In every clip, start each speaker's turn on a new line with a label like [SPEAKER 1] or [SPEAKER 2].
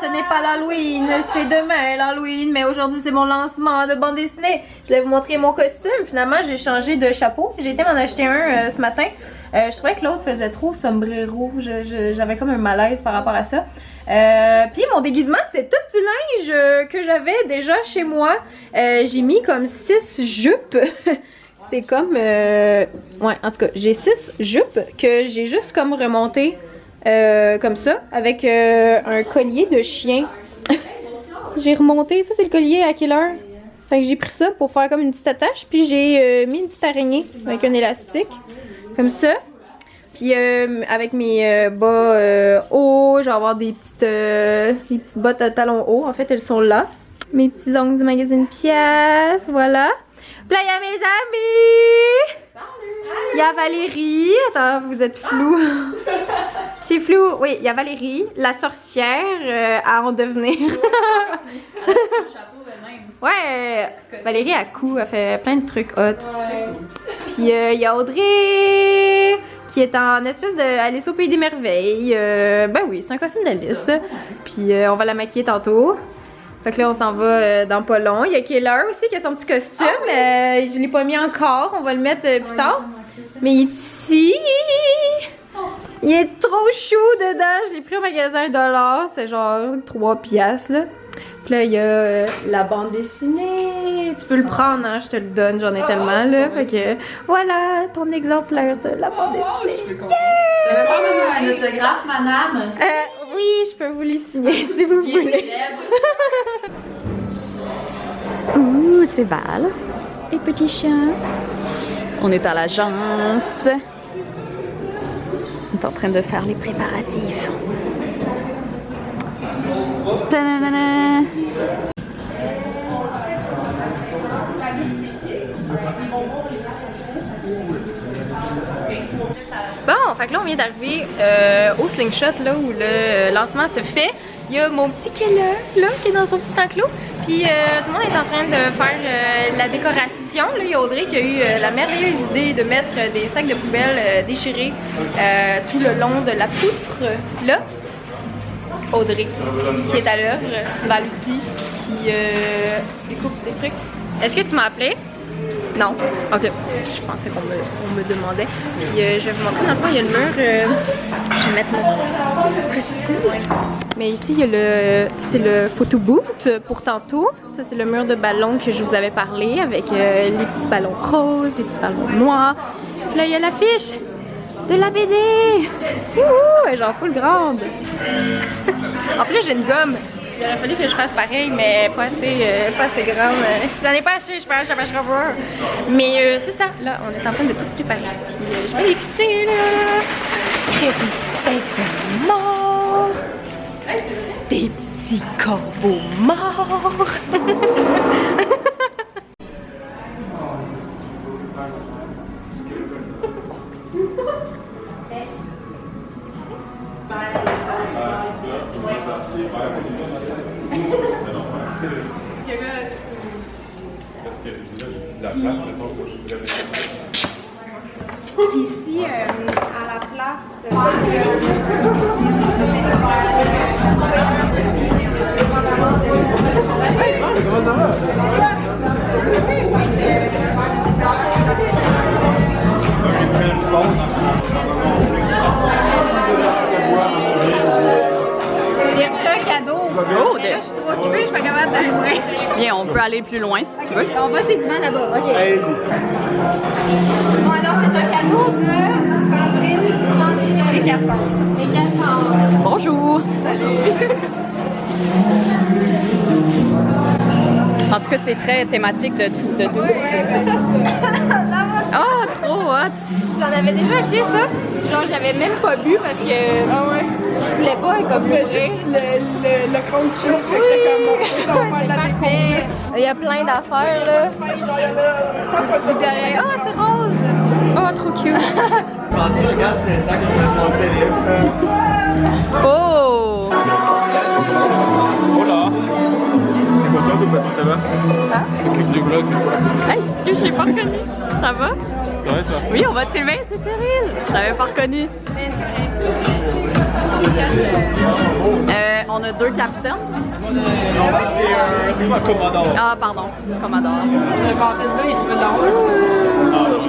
[SPEAKER 1] ce n'est pas l'Halloween, c'est demain l'Halloween, mais aujourd'hui c'est mon lancement de bande dessinée. Je vais vous montrer mon costume. Finalement, j'ai changé de chapeau. J'ai été m'en acheter un ce matin. Je trouvais que l'autre faisait trop sombrero. J'avais comme un malaise par rapport à ça. Puis mon déguisement, c'est tout du linge que j'avais déjà chez moi. J'ai mis comme 6 jupes. C'est comme... ouais, en tout cas, j'ai 6 jupes que j'ai juste comme remonté comme ça, avec un collier de chien. J'ai remonté, ça c'est le collier à Killer. Fait que j'ai pris ça pour faire comme une petite attache, puis j'ai mis une petite araignée avec un élastique, comme ça. Puis avec mes bas hauts, je vais avoir des petites bottes à talons hauts. En fait, elles sont là. Mes petits ongles du magazine Pièce, voilà. Puis là, il y a mes amis! Il y a Valérie. Attends, vous êtes flou. C'est flou. Oui, il y a Valérie, la sorcière à en devenir.
[SPEAKER 2] Elle a son chapeau elle-même.
[SPEAKER 1] Ouais, Valérie a coup, elle fait plein de trucs hot. Puis il y a Audrey qui est en espèce de Alice au Pays des Merveilles. Ben oui, c'est un costume d'Alice. Puis on va la maquiller tantôt. Fait que là, on s'en va dans pas long. Il y a Killer aussi qui a son petit costume. Je l'ai pas mis encore. On va le mettre plus tard. Mais il est ici. Il est trop chou dedans. Je l'ai pris au magasin $1. C'est genre 3 piastres, là. Puis là, il y a la bande dessinée. Tu peux le prendre, hein. Je te le donne. J'en ai tellement, là. Fait que voilà ton exemplaire de la bande dessinée.
[SPEAKER 2] Est-ce qu'on a un autographe, madame?
[SPEAKER 1] Oui, je peux vous les signer si vous voulez.
[SPEAKER 2] Ouh, c'est Val. Et petit chien. On est à l'agence. On est en train de faire les préparatifs. Ta-da-da-da.
[SPEAKER 1] Bon, fait que là on vient d'arriver au Slingshot, là où le lancement se fait. Il y a mon petit Killer là qui est dans son petit enclos. Puis tout le monde est en train de faire la décoration. Là, il y a Audrey qui a eu la merveilleuse idée de mettre des sacs de poubelle déchirés tout le long de la poutre là. Audrey qui est à l'œuvre, Val aussi qui découpe des trucs. Est-ce que tu m'as appelé? Non. Ok. Je pensais qu'on me demandait. Puis je vais vous montrer dans le fond, il y a le mur. Je vais mettre mon costume. Mais ici, il y a ça c'est le photo boot pour tantôt. Ça c'est le mur de ballons que je vous avais parlé avec les petits ballons roses, les petits ballons noirs. Puis là, il y a l'affiche de la BD. Wouhou! Elle est genre full grande. En plus, j'ai une gomme. Il aurait fallu que je fasse pareil, mais pas assez grande. J'en ai pas acheté, je pense, je n'achèterai pas. Mais c'est ça, là, on est en train de tout préparer. Puis je vais les fixer, là. Des petites têtes morts. Des petits corbeaux morts. Puis ici, à la place...
[SPEAKER 3] Comment ça va?
[SPEAKER 1] J'ai reçu un cadeau.
[SPEAKER 2] Oh,
[SPEAKER 1] mais là, je suis trop occupée, je suis pas capable d'allumer.
[SPEAKER 2] Bien, on peut aller plus loin si tu veux.
[SPEAKER 1] On va sédiment là-bas, ok.
[SPEAKER 3] Allez-y.
[SPEAKER 1] Bon, alors c'est un cadeau de Sandrine des Cassons. Des Cassons.
[SPEAKER 2] Bonjour. Salut. En tout cas, c'est très thématique de tout. Oh, trop hot.
[SPEAKER 1] J'en avais déjà acheté ça. Genre, j'avais même pas bu parce que je voulais pas comme mourir.
[SPEAKER 3] Le compte chou,
[SPEAKER 1] Oui, c'est parfait. Il y a plein d'affaires là. Derrière. Oh, c'est rose.
[SPEAKER 2] Oh, trop cute.
[SPEAKER 3] Regarde, c'est un sac de mon téléphone.
[SPEAKER 2] Oh.
[SPEAKER 3] Oh là! T'es contente ou pas tout là-bas?
[SPEAKER 2] Ah?
[SPEAKER 3] T'occupes du vlog?
[SPEAKER 2] Hey, est-ce que j'ai pas reconnu? Ça va?
[SPEAKER 3] C'est vrai, toi?
[SPEAKER 2] Oui, on va te filmer, c'est Cyril. Je l'avais pas reconnu.
[SPEAKER 1] Mais c'est vrai.
[SPEAKER 2] On a a 2 capitaines.
[SPEAKER 3] Non, c'est quoi Commodore?
[SPEAKER 2] Ah, pardon, Commodore.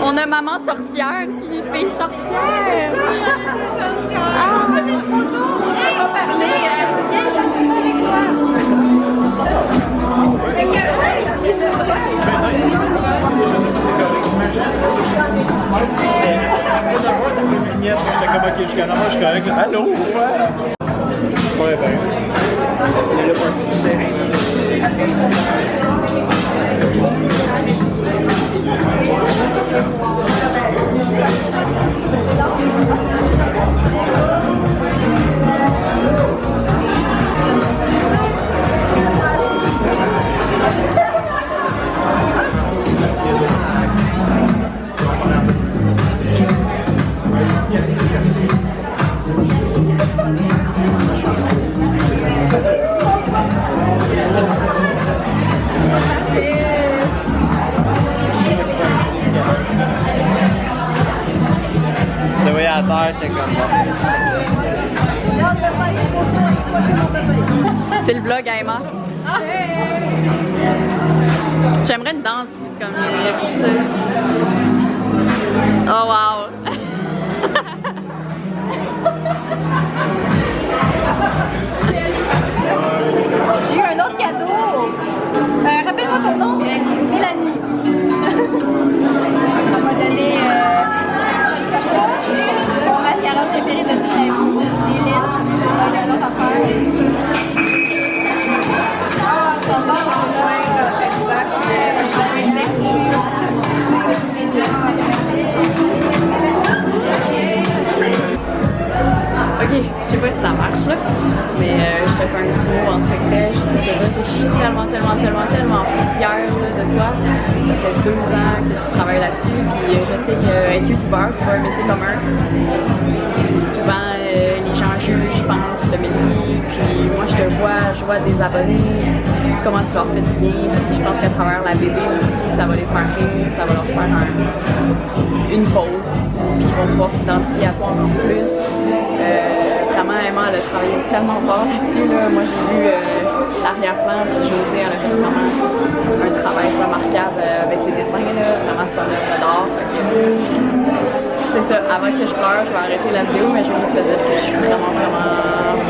[SPEAKER 2] On a maman sorcière puis fille sorcière. Ah,
[SPEAKER 1] Vous avez une photo? Ça va parler. Viens, j'ai une photo avec toi. Fait que, ouais, c'est vrai.
[SPEAKER 3] J'étais comme ok, jusqu'à là, moi je suis correct. Allô? Ouais, ben. C'est là pour un petit terrain. Le voyais à terre, j'étais comme ça.
[SPEAKER 2] c'est le vlog à Emma. J'aimerais une danse comme oh wow!
[SPEAKER 1] J'ai eu un autre cadeau. Rappelle-moi ton nom. Mélanie. Elle m'a donné mon mascara préféré de toute la vie. L'élite. Il y a une autre affaire.
[SPEAKER 2] Ok, je sais pas si ça marche là, mais je te fais un petit mot en secret juste pour te dire que je suis tellement fière là, de toi. Ça fait 2 ans que tu travailles là-dessus, puis je sais qu'être youtubeur, c'est pas un métier commun. Souvent, les gens jugent, je pense, le métier, puis moi je vois des abonnés, comment tu leur fais du bien, puis je pense qu'à travers la BD aussi, ça va les faire rire, ça va leur faire une pause, puis ils vont pouvoir s'identifier à toi encore plus. Vraiment, Emma, elle a travaillé tellement fort là-dessus. Là. Moi, j'ai vu l'arrière-plan, puis José, elle a fait vraiment un travail remarquable avec les dessins. Là. Vraiment, c'est un œuvre d'art. C'est ça, avant que je pleure, je vais arrêter la vidéo, mais je veux juste te dire que je suis vraiment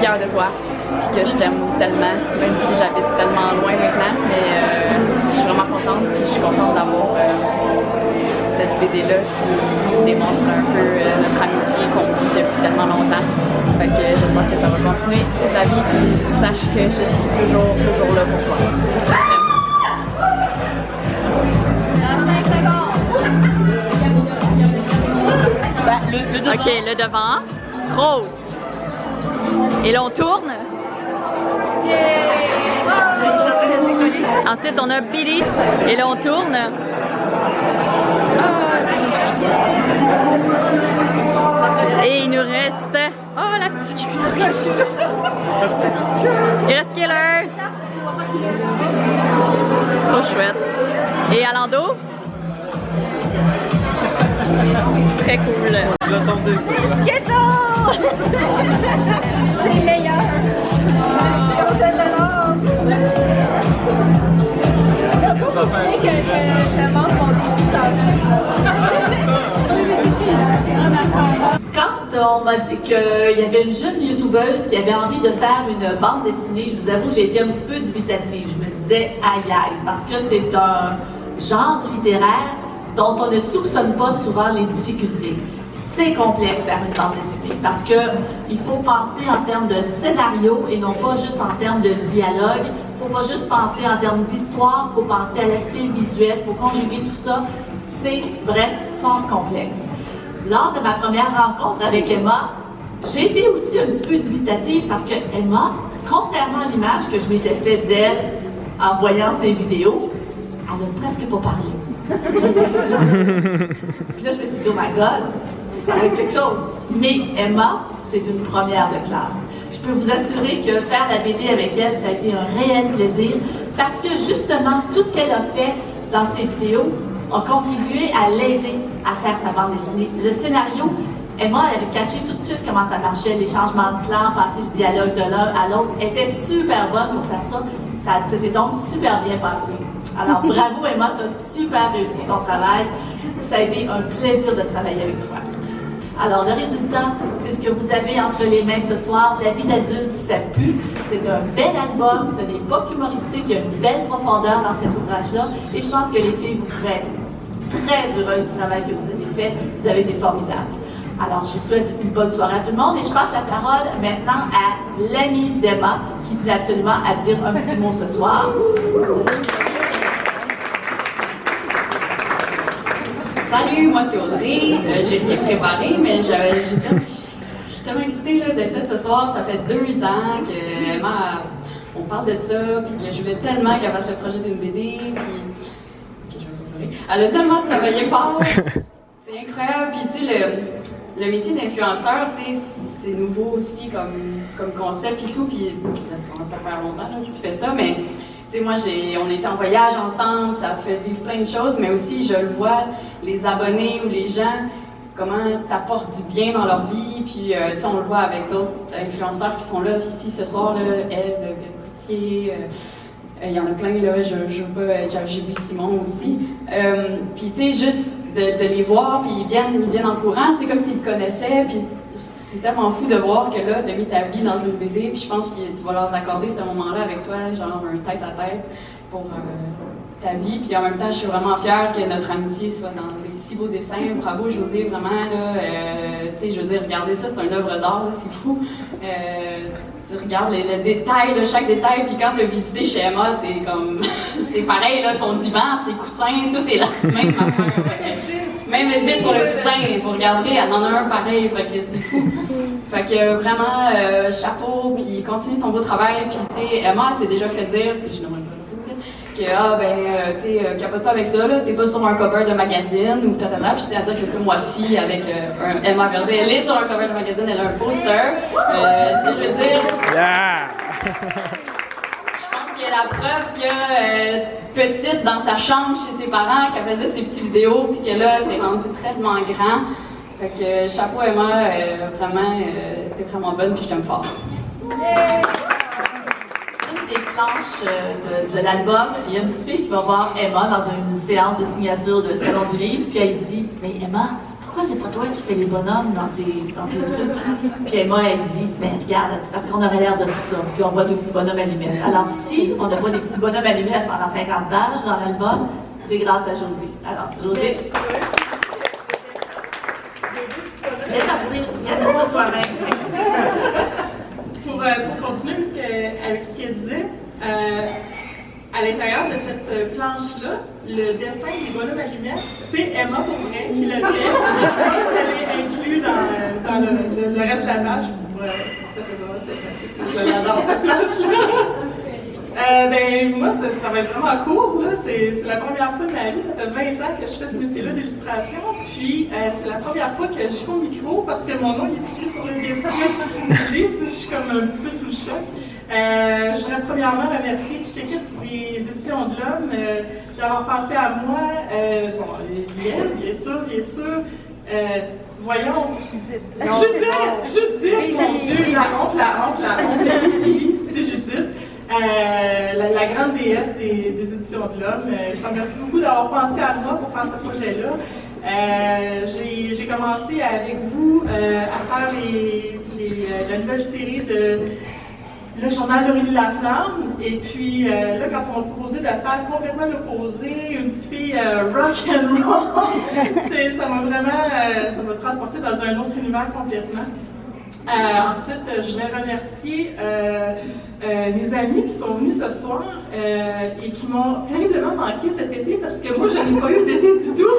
[SPEAKER 2] fière de toi, puis que je t'aime tellement, même si j'habite tellement loin maintenant, mais je suis vraiment contente, puis je suis contente d'avoir cette BD-là qui démontre un peu notre amitié qu'on vit depuis tellement longtemps. Fait que j'espère que ça va continuer toute la vie, puis sache que je suis toujours là pour toi.
[SPEAKER 1] Dans 5 secondes.
[SPEAKER 2] Le devant. Ok, le devant. Rose. Et là, on tourne. Ensuite, on a Billy. Et là, on tourne. Et il nous reste... Oh, la petite cute. Il reste Killer. Trop chouette. Et Alando. Très cool.
[SPEAKER 1] Skittles! C'est le meilleur.
[SPEAKER 4] Quand on m'a dit qu'il y avait une jeune youtubeuse qui avait envie de faire une bande dessinée, je vous avoue que j'ai été un petit peu dubitative. Je me disais aïe aïe, parce que c'est un genre littéraire dont on ne soupçonne pas souvent les difficultés. C'est complexe faire une bande dessinée parce qu'il faut penser en termes de scénario et non pas juste en termes de dialogue. Il ne faut pas juste penser en termes d'histoire, il faut penser à l'aspect visuel, il faut conjuguer tout ça. C'est, bref, fort complexe. Lors de ma première rencontre avec Emma, j'ai été aussi un petit peu dubitative parce que Emma, contrairement à l'image que je m'étais faite d'elle en voyant ses vidéos, elle n'a presque pas parlé. Elle était silencieuse. Puis là, je me suis dit, oh my God, ça va être quelque chose. Mais Emma, c'est une première de classe. Je peux vous assurer que faire la BD avec elle, ça a été un réel plaisir parce que justement, tout ce qu'elle a fait dans ses vidéos a contribué à l'aider à faire sa bande dessinée. Le scénario, Emma, elle avait catché tout de suite comment ça marchait, les changements de plan, passer le dialogue de l'un à l'autre. Elle était super bonne pour faire ça. Ça s'est donc super bien passé. Alors, bravo Emma, tu as super réussi ton travail. Ça a été un plaisir de travailler avec toi. Alors, le résultat, c'est ce que vous avez entre les mains ce soir. La vie d'adulte, ça pue. C'est un bel album, ce n'est pas qu'humoristique, il y a une belle profondeur dans cet ouvrage-là. Et je pense que les filles, vous pourrez être très heureuses du travail que vous avez fait. Vous avez été formidables. Alors, je vous souhaite une bonne soirée à tout le monde et je passe la parole maintenant à l'amie d'Emma qui tenait absolument à dire un petit mot ce soir.
[SPEAKER 2] Salut, moi c'est Audrey. J'ai rien préparé, mais je suis tellement excitée d'être là ce soir. Ça fait 2 ans que Emma, on parle de ça, puis que je veux tellement qu'elle fasse le projet d'une BD, puis elle a tellement travaillé fort. C'est incroyable. Puis tu sais, le métier d'influenceur, tu sais, c'est nouveau aussi comme concept et tout. Puis ça commence à faire longtemps là, que tu fais ça, mais tu sais, moi, on était en voyage ensemble, ça fait vivre plein de choses, mais aussi, je le vois, les abonnés ou les gens, comment t'apportes du bien dans leur vie, puis, tu sais, on le voit avec d'autres influenceurs qui sont là ici ce soir, là, Eve, Gauthier, il y en a plein, là, j'ai vu Simon aussi. Puis, tu sais, juste de les voir, puis ils viennent en courant, c'est comme s'ils te connaissaient, puis c'est tellement fou de voir que là, tu as mis ta vie dans une BD, puis je pense que tu vas leur accorder ce moment-là avec toi, genre un tête-à-tête pour ta vie. Puis en même temps, je suis vraiment fière que notre amitié soit dans des si beaux dessins. Bravo, José, vraiment, là. Tu sais, je veux dire, regardez ça, c'est une œuvre d'art, là, c'est fou. Tu regardes le détail, là, chaque détail, puis quand tu as visité chez Emma, c'est comme. C'est pareil, là, son divan, ses coussins, tout est là. Même affaire. Même élevé sur le coussin, vous regarderez, elle en a un pareil, fait que c'est fou. Fait que vraiment, chapeau, puis continue ton beau travail, puis tu sais, Emma s'est déjà fait dire, puis je n'aimerais pas que, tu sais, capote pas avec ça, là, t'es pas sur un cover de magazine ou tatata, puis c'est-à-dire que ce mois-ci, avec un Emma Verdé, elle est sur un cover de magazine, elle a un poster, tu sais, je veux dire.
[SPEAKER 3] Yeah!
[SPEAKER 2] Il y a la preuve que petite dans sa chambre chez ses parents, qu'elle faisait ses petites vidéos, puis que là, c'est rendu tellement grand. Fait que chapeau Emma, vraiment, t'es vraiment bonne, puis je t'aime fort.
[SPEAKER 4] Yeah! Une des planches de l'album, il y a une petite fille qui va voir Emma dans une séance de signature de Salon du Livre, puis elle dit « Mais Emma, pourquoi c'est pas toi qui fais les bonhommes dans tes trucs? » Puis Emma, elle dit « Ben regarde, c'est parce qu'on aurait l'air de tout ça, puis on voit des petits bonhommes allumettes. » Alors si on n'a pas des petits bonhommes allumettes pendant 50 pages dans l'album, c'est grâce à José. Alors, José, viens partir toi-même.
[SPEAKER 5] Pour continuer avec ce qu'elle disait, à l'intérieur de cette planche-là, le dessin des bonhommes allumettes, c'est Emma pour vrai qui l'a fait. Moi, je l'ai inclus dans le reste de la page pour ça fait drôle, je l'adore cette planche-là. Ben, moi, ça va être vraiment court. C'est la première fois de ma vie, ça fait 20 ans que je fais ce métier-là d'illustration. Puis, c'est la première fois que je suis au micro parce que mon nom il est écrit sur le dessin du livre. Je suis comme un petit peu sous le choc. Je voudrais premièrement remercier toute l'équipe des Éditions de l'Homme d'avoir pensé à moi. Liel, bien sûr. Voyons. Judith, mon Dieu, la honte. C'est Judith. La grande déesse des Éditions de l'Homme. Je te remercie beaucoup d'avoir pensé à moi pour faire ce projet-là. J'ai commencé avec vous à faire la nouvelle série de le journal Laurélie Laflamme. Et puis là, quand on m'a proposé de faire complètement l'opposé, une petite fille rock and roll, ça m'a transporté dans un autre univers complètement. Ensuite, je vais remercier mes amis qui sont venus ce soir et qui m'ont terriblement manqué cet été parce que moi, je n'ai pas eu d'été du tout.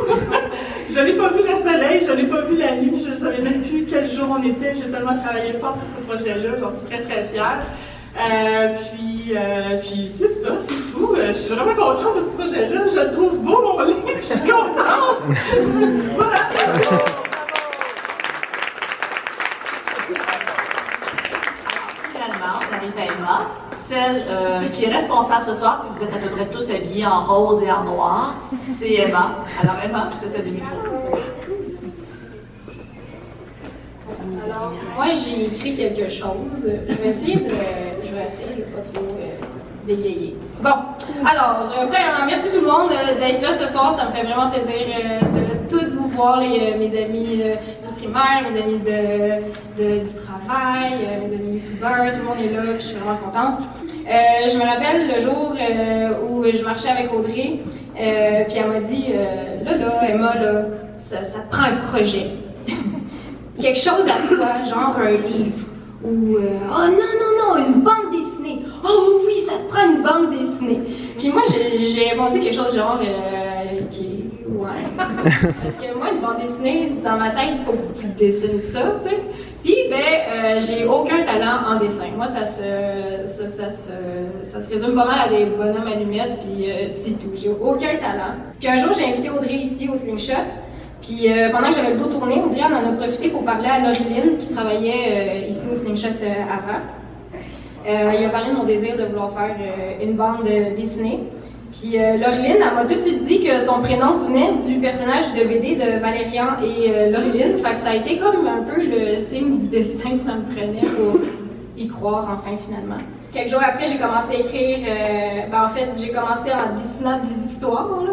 [SPEAKER 5] Je n'ai pas vu le soleil, je n'ai pas vu la nuit, je ne savais même plus quel jour on était. J'ai tellement travaillé fort sur ce projet-là, j'en suis très très fière. Puis c'est ça, c'est tout. Je suis vraiment contente de ce projet-là. Je le trouve beau, mon livre, je suis contente. Voilà.
[SPEAKER 4] On arrive à Emma, celle qui est responsable ce soir, si vous êtes à peu près tous habillés en rose et en noir, c'est Emma. Alors Emma, je te cède le micro.
[SPEAKER 6] Alors, moi, j'ai écrit quelque chose. Je vais essayer de pas trop bégayer. Bon, alors, premièrement, merci tout le monde d'être là ce soir. Ça me fait vraiment plaisir de tous vous voir, mes amis du primaire, mes amis du travail, mes amis youtubeurs. Tout le monde est là, puis je suis vraiment contente. Je me rappelle le jour où je marchais avec Audrey, puis elle m'a dit Emma, là, ça te prend un projet. Quelque chose à toi, genre un livre. Ou oh non, une bande dessinée. Oh oui, ça te prend une bande dessinée. Puis moi, j'ai répondu quelque chose genre ouais. Parce que moi, une bande dessinée, dans ma tête, il faut que tu dessines ça, tu sais. Puis, j'ai aucun talent en dessin. Moi, ça se résume pas mal à des bonhommes allumettes, puis c'est tout. J'ai aucun talent. Puis un jour, j'ai invité Audrey ici au Slingshot. Puis pendant que j'avais le dos tourné, Audrey en a profité pour parler à Laureline, qui travaillait ici au Slingshot avant. Il a parlé de mon désir de vouloir faire une bande dessinée. Puis Laureline, elle m'a tout de suite dit que son prénom venait du personnage de BD de Valérian et Laureline. Fait que ça a été comme un peu le signe du destin que ça me prenait pour y croire enfin finalement. Quelques jours après, j'ai commencé à écrire, en fait, j'ai commencé en dessinant des histoires, là.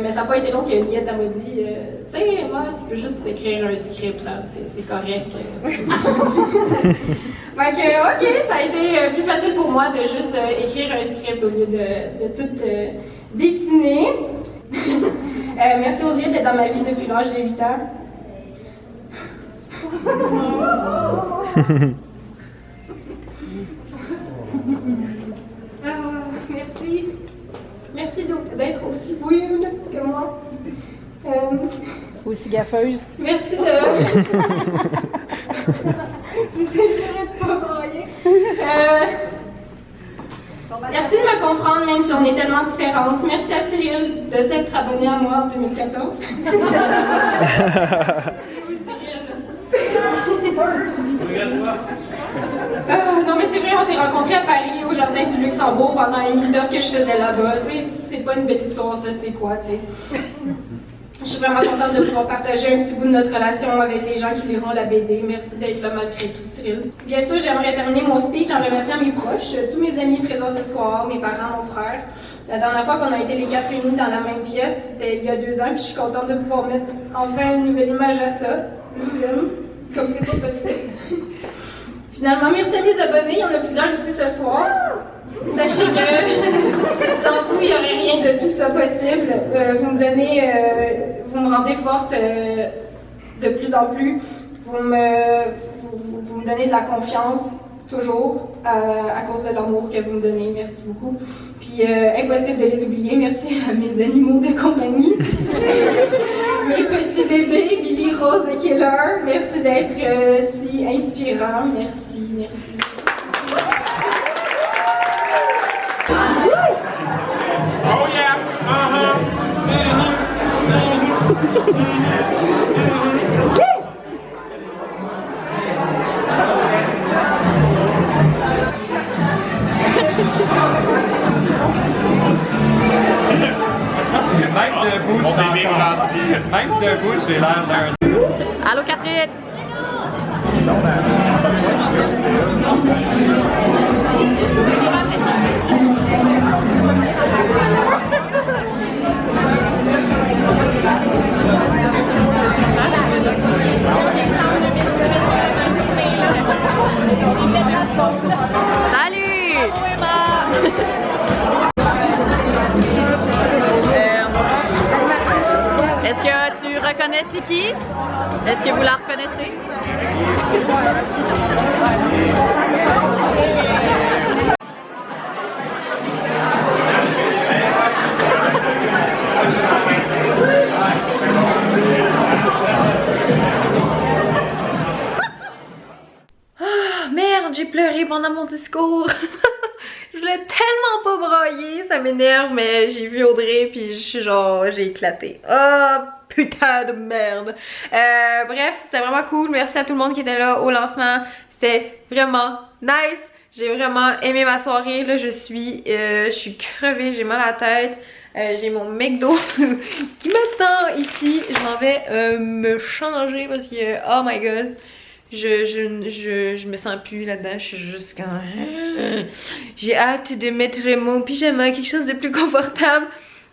[SPEAKER 6] Mais ça n'a pas été long que Liette m'a dit tu sais, moi, tu peux juste écrire un script, hein, c'est correct. Fait que, ok, ça a été plus facile pour moi de juste écrire un script au lieu de tout dessiner. Merci Audrey d'être dans ma vie depuis l'âge de 8 ans. Merci. Merci d'être aussi weird que moi.
[SPEAKER 7] Aussi gaffeuse.
[SPEAKER 6] Merci de... J'arrête pas de brailler. Merci de me comprendre, même si on est tellement différentes. Merci à Cyril de s'être abonné à moi en 2014. Oui, Cyril. Non mais c'est vrai, on s'est rencontrés à Paris, au Jardin du Luxembourg, pendant un meet-up que je faisais là-bas. Tu sais, c'est pas une belle histoire, ça, c'est quoi, tu sais. Je suis vraiment contente de pouvoir partager un petit bout de notre relation avec les gens qui liront la BD. Merci d'être là malgré tout, Cyril. Bien sûr, j'aimerais terminer mon speech en remerciant mes proches, tous mes amis présents ce soir, mes parents, mon frère. La dernière fois qu'on a été les 4 réunis dans la même pièce, c'était il y a 2 ans, puis je suis contente de pouvoir mettre enfin une nouvelle image à ça. Je vous aime, comme c'est pas possible. Finalement, merci à mes abonnés, il y en a plusieurs ici ce soir. Sachez que sans vous, il n'y aurait rien de tout ça possible. Vous me rendez forte de plus en plus. Vous me donnez de la confiance, toujours, à cause de l'amour que vous me donnez. Merci beaucoup. Puis, impossible de les oublier. Merci à mes animaux de compagnie. Mes petits bébés, Billy, Rose et Keller. Merci d'être si inspirants. Merci, merci.
[SPEAKER 3] Oh yeah! Uh-huh! Même debout, j'ai l'air d'un...
[SPEAKER 1] Allô Catherine! Salut! Est-ce que tu reconnais c'est qui? Est-ce que vous la reconnaissez? Merde, j'ai pleuré pendant mon discours. Je voulais tellement pas brailler, ça m'énerve, mais j'ai vu Audrey puis je suis genre, j'ai éclaté. Oh putain de merde. Bref, c'est vraiment cool. Merci à tout le monde qui était là au lancement. C'était vraiment nice. J'ai vraiment aimé ma soirée. Là, je suis crevée, j'ai mal à la tête. J'ai mon McDo qui m'attend ici. Je m'en vais me changer parce que, oh my god, je me sens plus là-dedans, je suis juste quand j'ai hâte de mettre mon pyjama, quelque chose de plus confortable.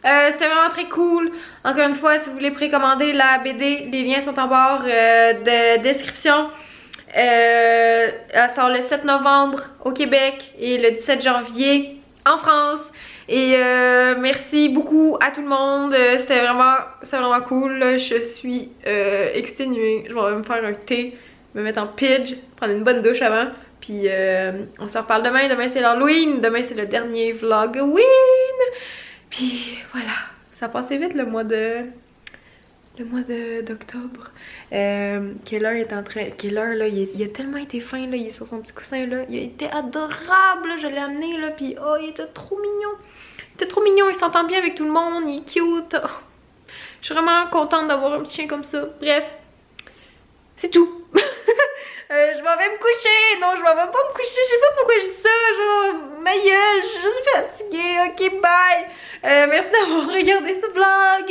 [SPEAKER 1] C'est vraiment très cool. Encore une fois, si vous voulez précommander la BD, les liens sont en barre de description. Elle sort le 7 novembre au Québec et le 17 janvier en France. Et merci beaucoup à tout le monde. C'est vraiment cool. Je suis exténuée. Je vais me faire un thé, me mettre en pidge, prendre une bonne douche avant. Puis on se reparle demain. Demain c'est l'Halloween. Demain c'est le dernier vlog Halloween. Puis voilà, ça a passé vite le mois d'octobre. Keller est en train. Keller là, il a tellement été fin là, il est sur son petit coussin là. Il a été adorable, là, je l'ai amené là, puis oh il était trop mignon. Il était trop mignon, il s'entend bien avec tout le monde, il est cute. Oh. Je suis vraiment contente d'avoir un petit chien comme ça. Bref, c'est tout. Je m'en vais me coucher. Non, je m'en vais pas me coucher. Je sais pas pourquoi je dis ça. Genre, ma gueule, je suis fatiguée. Ok, bye. Merci d'avoir regardé ce vlog.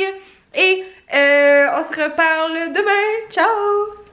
[SPEAKER 1] Et on se reparle demain. Ciao.